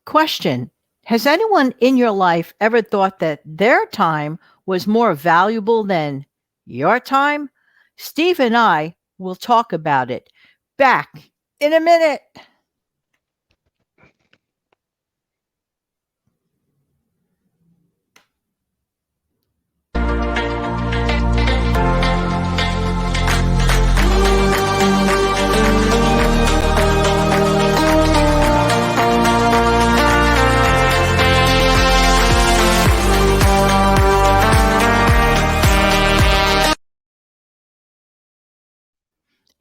Question. Has anyone in your life ever thought that their time was more valuable than your time? Steve and I will talk about it. Back in a minute.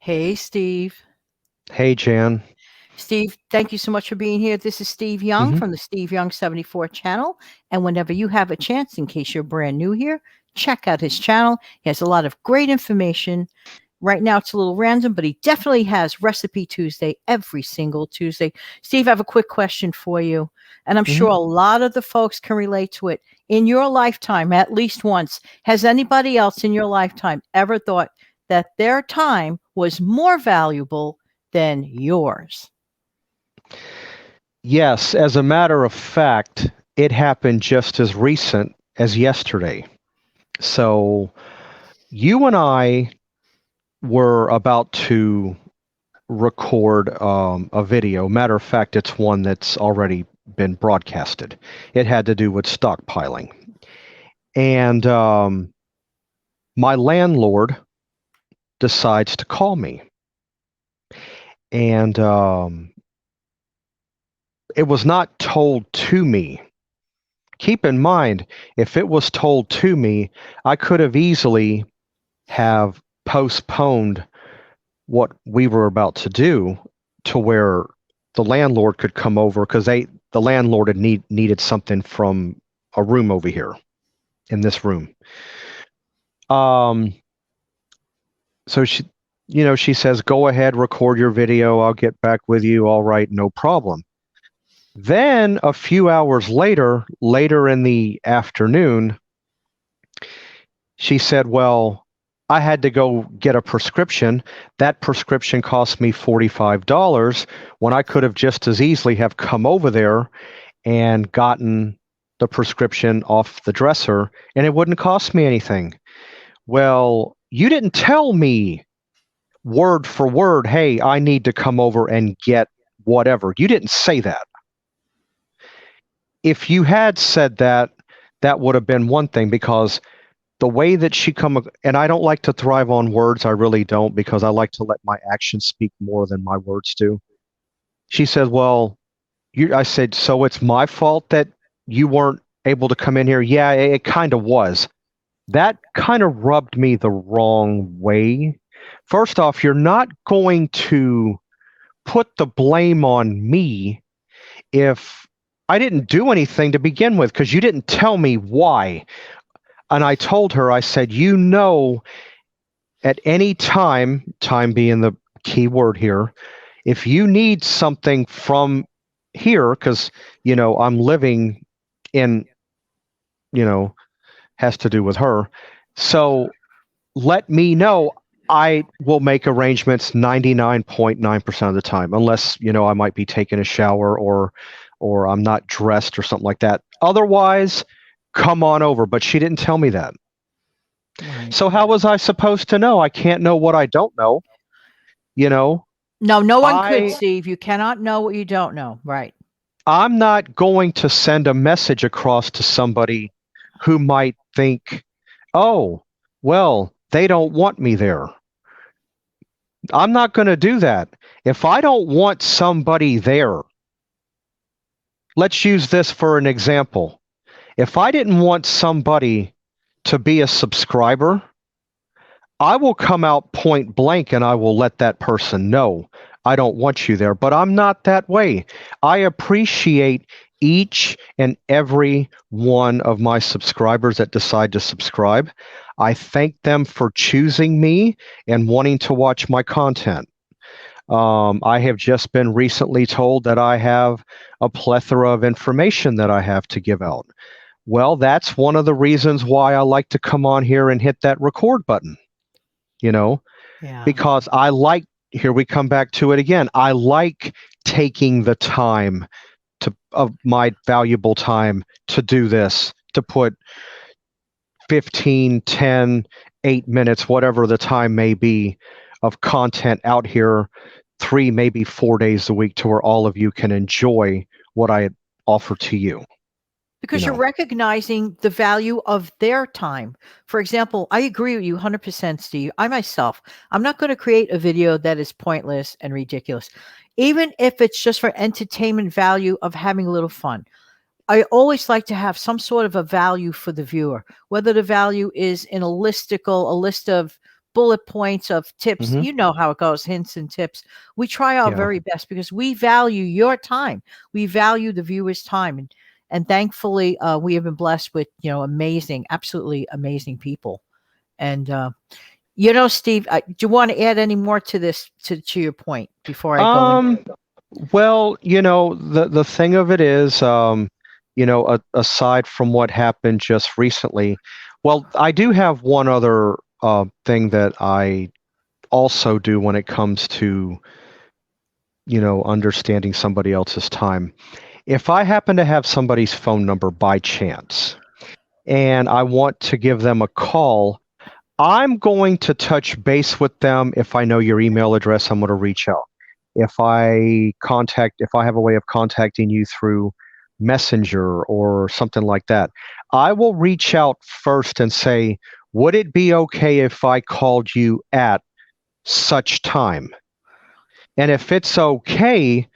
Hey, Steve. Hey, Jan. Steve, thank you so much for being here. This is Steve Young Mhm. from the Steve Young74 channel. And whenever you have a chance, in case you're brand new here, check out his channel. He has a lot of great information. Right now, it's a little random, but he definitely has Recipe Tuesday every single Tuesday. Steve, I have a quick question for you. And I'm sure Mhm. a lot of the folks can relate to it. In your lifetime, at least once, has anybody else in your lifetime ever thought that their time was more valuable than yours? Yes, as a matter of fact, it happened just as recent as yesterday. So you and I were about to record a video. Matter of fact, it's one that's already been broadcasted. It had to do with stockpiling. And my landlord decides to call me. And it was not told to me. Keep in mind, if it was told to me, I could have easily have postponed what we were about to do to where the landlord could come over because the landlord had needed something from a room over here in this room. So she says, go ahead, record your video. I'll get back with you. All right, no problem. Then a few hours later in the afternoon, she said, well, I had to go get a prescription. That prescription cost me $45 when I could have just as easily have come over there and gotten the prescription off the dresser and it wouldn't cost me anything. Well, you didn't tell me word for word, hey, I need to come over and get whatever. You didn't say that. If you had said that, that would have been one thing because the way that she and I don't like to thrive on words, I really don't, because I like to let my actions speak more than my words do. She said, well, I said, so it's my fault that you weren't able to come in here? Yeah, it kind of was. That kind of rubbed me the wrong way. First off, you're not going to put the blame on me if I didn't do anything to begin with, because you didn't tell me why. And I told her, I said, at any time being the key word here, if you need something from here, because, I'm living in, has to do with her. So let me know. I will make arrangements 99.9% of the time, unless, I might be taking a shower or I'm not dressed or something like that. Otherwise, come on over. But she didn't tell me that. Right. So how was I supposed to know? I can't know what I don't know. No, no one could, Steve. You cannot know what you don't know. Right. I'm not going to send a message across to somebody who might think, oh, well, they don't want me there. I'm not going to do that. If I don't want somebody there, let's use this for an example. If I didn't want somebody to be a subscriber, I will come out point blank and I will let that person know I don't want you there. But I'm not that way. I appreciate each and every one of my subscribers that decide to subscribe. I thank them for choosing me and wanting to watch my content. I have just been recently told that I have a plethora of information that I have to give out. Well, that's one of the reasons why I like to come on here and hit that record button. Because here we come back to it again. I like taking the time of my valuable time to do this, to put 15, 10, 8 minutes, whatever the time may be, of content out here 3, maybe 4 days a week to where all of you can enjoy what I offer to you. Because you're know. recognizing the value of their time. For example, I agree with you 100%, Steve. I myself, I'm not going to create a video that is pointless and ridiculous, even if it's just for entertainment value of having a little fun. I always like to have some sort of a value for the viewer, whether the value is in a list of bullet points of tips. Hmm. You know how it goes, hints and tips. We try our Yeah. very best because we value your time. We value the viewer's time. And thankfully, we have been blessed with, amazing, absolutely amazing people. And, Steve, do you want to add any more to this, to your point before I go in? Um, well, the thing of it is, aside from what happened just recently, well, I do have one other thing that I also do when it comes to, understanding somebody else's time. If I happen to have somebody's phone number by chance and I want to give them a call, I'm going to touch base with them. If I know your email address, I'm going to reach out. If I have a way of contacting you through Messenger or something like that, I will reach out first and say, would it be okay if I called you at such time? And if it's okay,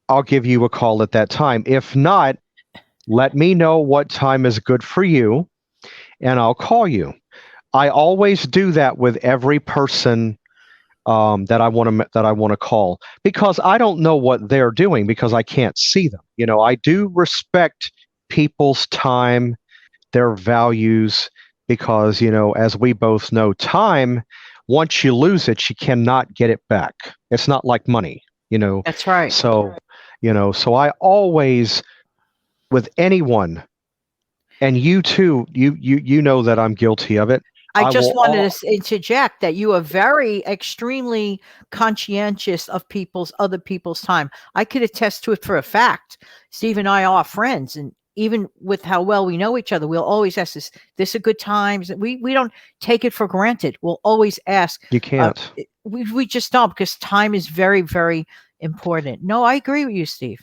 I'll give you a call at that time. If not, let me know what time is good for you and I'll call you. I always do that with every person that I want to call, because I don't know what they're doing because I can't see them. I do respect people's time, their values, because as we both know, time, once you lose it, you cannot get it back. It's not like money. You know, That's right. so so I always, with anyone, and you too, you know that I'm guilty of it. I I just will wanted to all interject that you are very extremely conscientious of other people's time. I could attest to it for a fact. Steve and I are friends, and even with how well we know each other, we'll always ask this a good time? We don't take it for granted. We'll always ask. You can't. We just don't, because time is very, very important. No, I agree with you, Steve.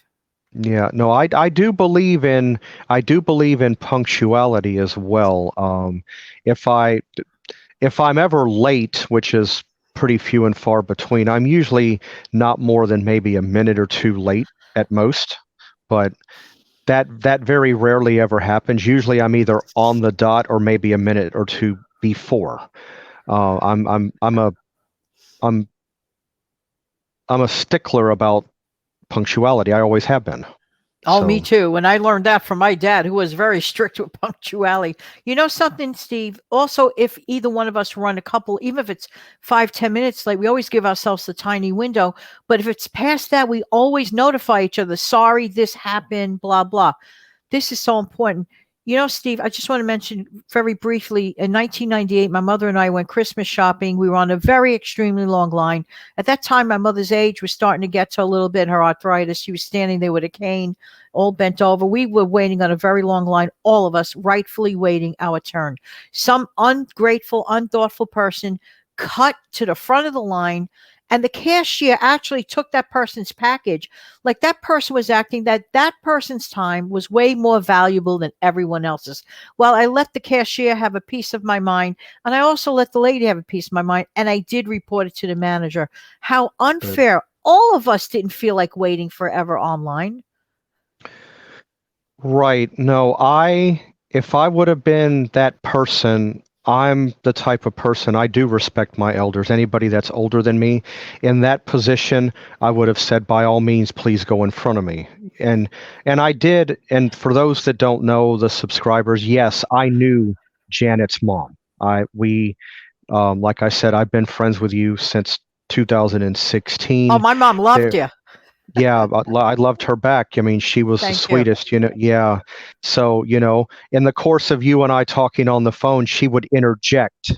Yeah, no, I do believe in punctuality as well. If I if I'm ever late, which is pretty few and far between, I'm usually not more than maybe a minute or two late at most. But that very rarely ever happens. Usually, I'm either on the dot or maybe a minute or two before. I'm I'm I'm a stickler about punctuality. I always have been. Oh, me So too. And I learned that from my dad, who was very strict with punctuality. You know something, Steve? Also, if either one of us run a couple, even if it's 5, 10 minutes late, we always give ourselves a tiny window. But if it's past that, we always notify each other, sorry, this happened, blah, blah. This is so important. Steve, I just want to mention very briefly, in 1998, my mother and I went Christmas shopping. We were on a very extremely long line. At that time, my mother's age was starting to get to a little bit, her arthritis. She was standing there with a cane, all bent over. We were waiting on a very long line, all of us rightfully waiting our turn. Some ungrateful, unthoughtful person cut to the front of the line, and the cashier actually took that person's package. Like, that person was acting that person's time was way more valuable than everyone else's. Well, I let the cashier have a piece of my mind, and I also let the lady have a piece of my mind, and I did report it to the manager. How good. unfair. All of us didn't feel like waiting forever online. Right. No, if I would have been that person, I'm the type of person, I do respect my elders. Anybody that's older than me in that position, I would have said, by all means, please go in front of me. And and I did. And for those that don't know, the subscribers, yes, I knew Janet's mom. Like I said, I've been friends with you since Oh, 2016. my mom loved There, you. yeah, I loved her back. I mean, she was the Thank you. sweetest, Yeah. So, in the course of you and I talking on the phone, she would interject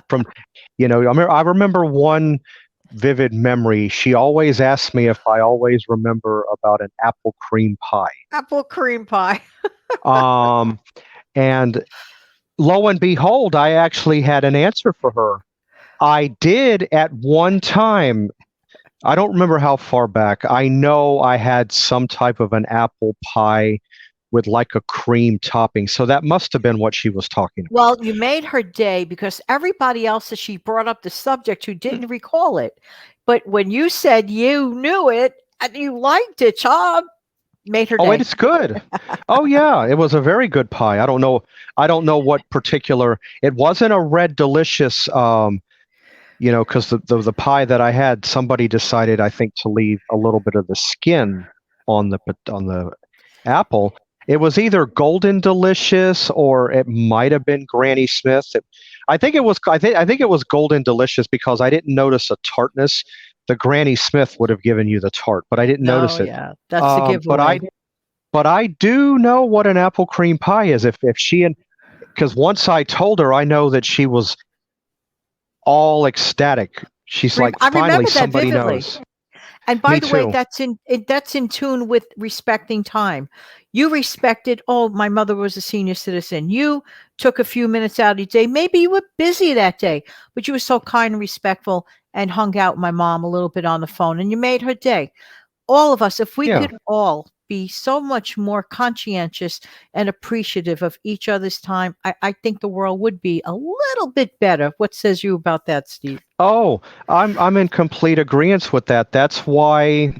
from, I remember one vivid memory. She always asks me if I always remember about an apple cream pie. Apple cream pie. Um, and lo and behold, I actually had an answer for her. I did at one time. I don't remember how far back. I know I had some type of an apple pie with like a cream topping. So that must have been what she was talking about. Well, you made her day because everybody else that she brought up the subject who didn't recall it. But when you said you knew it and you liked it, Chop, made her Oh, day. it's good. Oh yeah, it was a very good pie. I don't know. I don't know what particular. It wasn't a red delicious. Because the pie that I had, somebody decided, I think, to leave a little bit of the skin on the apple. It was either golden delicious or it might have been Granny Smith. I think it was. I think it was golden delicious because I didn't notice a tartness. The Granny Smith would have given you the tart, but I didn't No, notice it. yeah, that's the But giveaway. I do know what an apple cream pie is. If she and because once I told her, I know that she was all ecstatic. She's like, I finally remember that somebody vividly. knows. And by Me the way, too. that's in tune with respecting time. You respected, oh, my mother was a senior citizen. You took a few minutes out of your day. Maybe you were busy that day, but you were so kind and respectful and hung out with my mom a little bit on the phone and you made her day. All of us, if we Yeah. could all be so much more conscientious and appreciative of each other's time, I think the world would be a little bit better. What says you about that, Steve? Oh, I'm in complete agreement with that. That's why,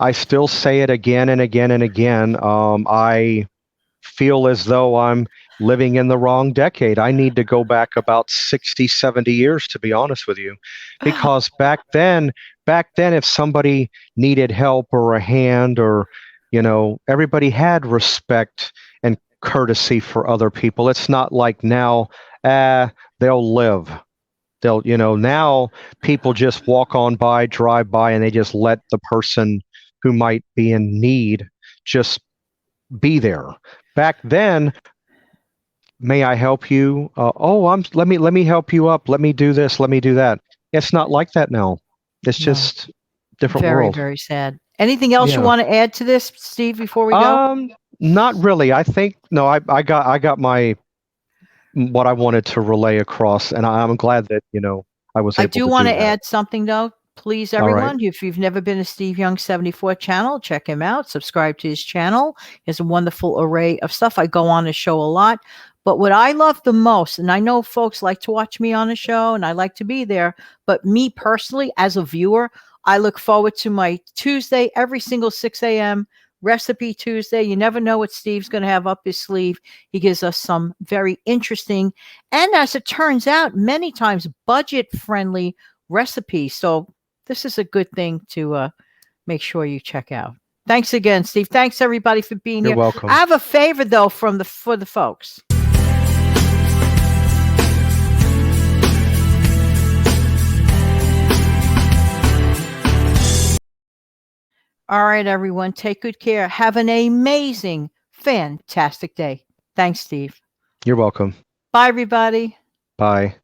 I still say it again and again and again. I feel as though I'm living in the wrong decade. I need to go back about 60, 70 years, to be honest with you, because back then, if somebody needed help or a hand or, everybody had respect and courtesy for other people. It's not like now, they'll live. Now people just walk on by, drive by, and they just let the person who might be in need just be there. Back then, may I help you? Let me help you up. Let me do this. Let me do that. It's not like that now. It's No. just different Very, world. very sad. Anything else you Yeah. want to add to this, Steve, before we go? Not really. I think no. I got my what I wanted to relay across, and I'm glad that I was I able do to want do to that. add something though. Please, All right. everyone, if you've never been to Steve Young 74 channel, check him out. Subscribe to his channel. He has a wonderful array of stuff. I go on his show a lot. But what I love the most, and I know folks like to watch me on the show and I like to be there, but me personally, as a viewer, I look forward to my Tuesday, every single 6 a.m. Recipe Tuesday. You never know what Steve's going to have up his sleeve. He gives us some very interesting and, as it turns out, many times budget friendly recipes. So this is a good thing to make sure you check out. Thanks again, Steve. Thanks everybody for being You're here. welcome. I have a favor though for the folks. All right, everyone. Take good care. Have an amazing, fantastic day. Thanks, Steve. You're welcome. Bye, everybody. Bye.